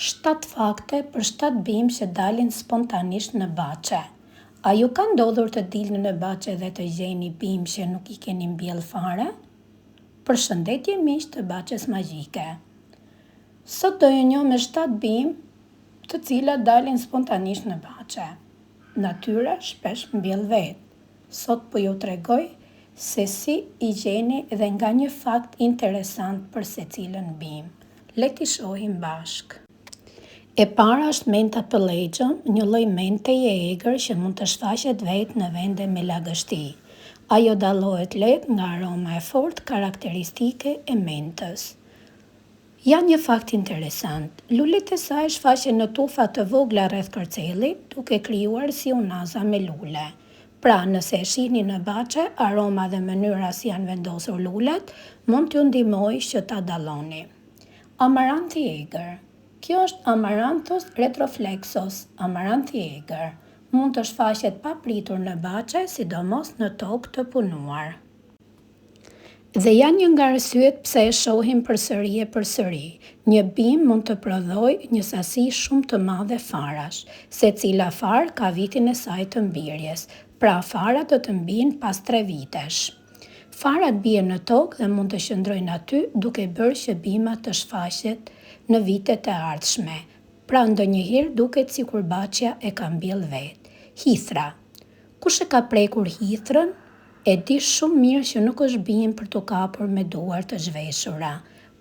7 fakte për 7 bimë që dalin spontanisht në bache. A ju ka ndodhur të dilni në bache dhe të gjeni bimë që nuk i keni mbjell fare? Përshëndetje miq të baches magjike. Sot do ju njoh me 7 bimë të cilat dalin spontanisht në bache. Natyra shpesh mbjell vetë. Sot po ju tregoj se si i gjeni dhe nga një fakt interesant për secilën bimë. Le t'i shohim bashk. E para është menta pëllejgjëm, një lloj mente i egër që mund të shfaqet vetë në vende me lagështi. Ajo dallohet lehtë nga aroma e fortë karakteristike e mentës. Ja një fakt interesant. Lulet e saj shfaqen në tufa të vogla rreth kërcellit, duke krijuar si unaza me lule. Pra, nëse e shihni në bache, aroma dhe mënyra si janë vendosur lulet, mund t'ju ndihmojë që ta dalloni. Amaranthi i egër. Kjo është Amaranthus retroflexus, amaranthi i egër. Mund të shfaqet pa pritur në bache, sidomos në tokë të punuar. Dhe janë një nga arsyet pse e shohim përsëri e përsëri. Një bimë mund të prodhojë një sasi shumë të madhe farash. Secila farë ka vitin e saj të mbirjes, pra farat do të mbijnë pas 3 vitesh. Farat bien në tokë dhe mund të qëndrojnë aty duke bërë që bima të shfaqet në vitet e ardhshme. Pra ndonjëherë duket sikur baçja e ka mbjell vetë. Hithra. Kush e ka prekur hithrën? E di shumë mirë që nuk është bimë për t'u kapur me duar të zhveshura.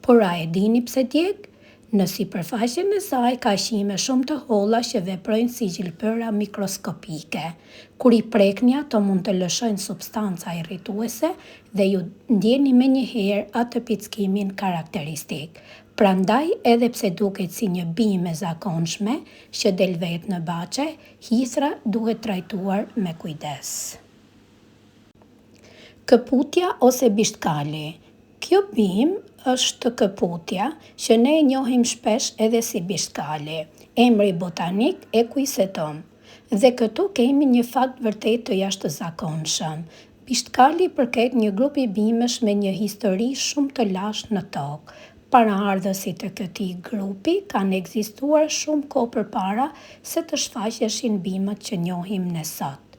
Por a e dini pse djeg? Në sipërfaqen e saj ka qime shumë të holla që veprojnë si gjilpëra mikroskopike. Kur i prekni ato mund të lëshojnë substanca irrituese dhe ju ndjeni menjëherë atë pickimin karakteristik. Prandaj, edhe pse duket si një bimë e zakonshme që del vetë në bache, hithra duhet trajtuar me kujdes. Këputja ose bishtkali. Kjo bimë është këputja që ne e njohim shpesh edhe si bishtkali, emri botanik Equisetum. Dhe këtu kemi një fakt vërtet të jashtëzakonshëm. Bishtkali përket një grupi bimësh me një histori shumë të lashtë në tokë. Paraardhësit e këtij grupi kanë ekzistuar shumë kohë përpara se të shfaqeshin bimët që njohim ne sot.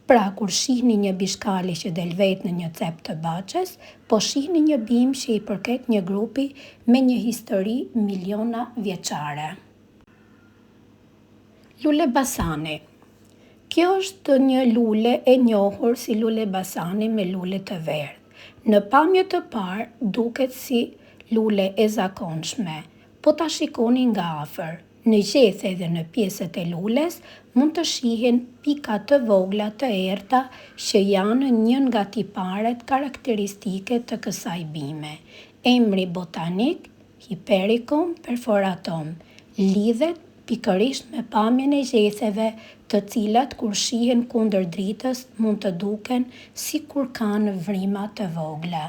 Pra, kur shihni një bishtkali që del vetë në një cep të baches, po shihni një bimë që i përket një grupi me një histori miliona vjeçare. Lule basani. Kjo është një lule e njohur si lule basani me lule të verdhë. Në pamje të parë duket si lule e zakonshme, po ta shikoni nga afër. Në gjethe dhe në pjesët e lules mund të shihen pika të vogla të errta që janë një nga tiparet karakteristike të kësaj bime. Emri botanik Hypericum perforatum lidhet pikërisht me pamjen e gjetheve, të cilat kur shihen kundër dritës mund të duken sikur kanë vrima të vogla.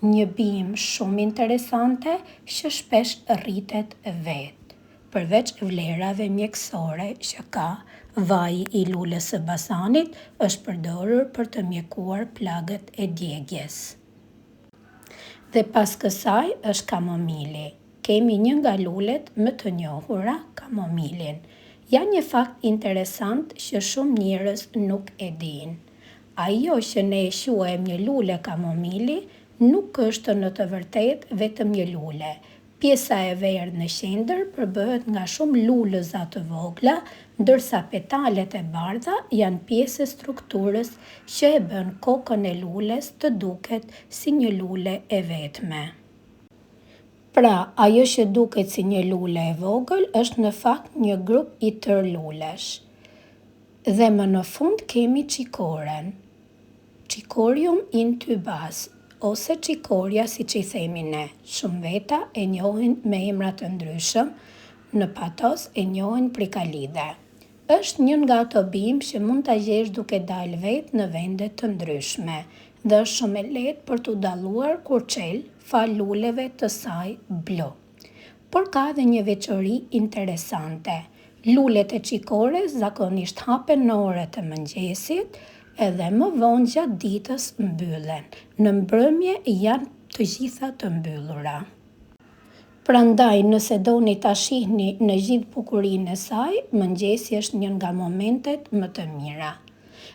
Një bimë shumë interesante që shpesh rritet vetë. Përveç vlerave mjekësore që ka, vaji i lules së basanit është përdorur për të mjekuar plagët e djegjes. Dhe pas kësaj është kamomili. Kemi një nga lulet më të njohura, kamomilin. Ja një fakt interesant që shumë njerëz nuk e dinë. Ajo që ne e quajmë një lule kamomili nuk është në të vërtetë vetëm një lule. Pjesa e verdhë në qendër përbëhet nga shumë lulëza të vogla, ndërsa petalet e bardha janë pjesë e strukturës që e bën kokën e lules të duket si një lule e vetme. Pra, ajo që duket si një lule e vogël është në fakt një grup i tërë lulesh. Dhe më në fund kemi çikoren. Cikorium intubas, ose çikoria si që i themi ne. Shumë veta e njohin me emra të ndryshëm, në patos e njohin prikalide. Është një nga ato bimë që mund ta gjesh duke dalë vetë në vende të ndryshme dhe është shumë e lehtë për t'u dalluar kur çel fal luleve të saj blu. Por ka edhe një veçori interesante. Lulet e çikores zakonisht hapen në orët e mëngjesit, edhe më vonë gjatë ditës mbyllen. Në mbrëmje janë të gjitha të mbyllura. Prandaj, nëse doni ta shihni në gjithë bukurinë e saj, mëngjesi është një nga momentet më të mira.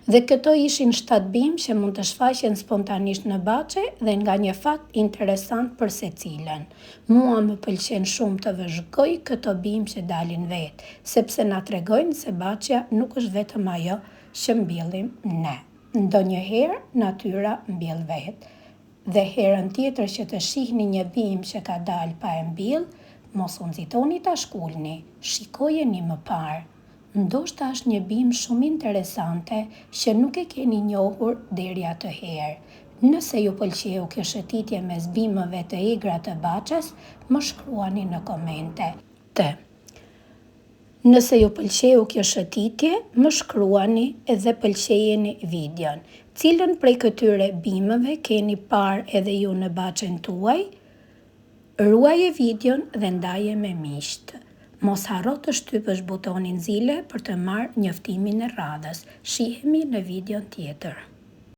Dhe këto ishin 7 bimë që mund të shfaqen spontanisht në bache dhe nga një fakt interesant për secilën. Mua më pëlqen shumë të vëzhgoj këto bimë që dalin vetë, sepse na tregojnë se bacha nuk është vetëm ajo që mbjellim ne. Ndonjëherë natyra mbjell vetë. Dhe herën tjetër që të shihni një bimë që ka dalë pa e mbjell, mos u nxitoni ta shkulni, shikojeni më parë. Ndoshta është një bimë shumë interesante që nuk e keni njohur deri atë herë. Nëse ju pëlqeu kjo shëtitje mes bimëve të egra të Bachës, më shkruani në komente. Nëse ju pëlqeu kjo shëtitje, më shkruani edhe pëlqejeni videon. Cilën prej këtyre bimëve keni parë edhe ju në Bachën tuaj? Ruaje videon dhe ndaje me miqt. Mos harro të shtypësh butonin zile për të marrë njoftimin e radhës. Shihemi në videon tjetër.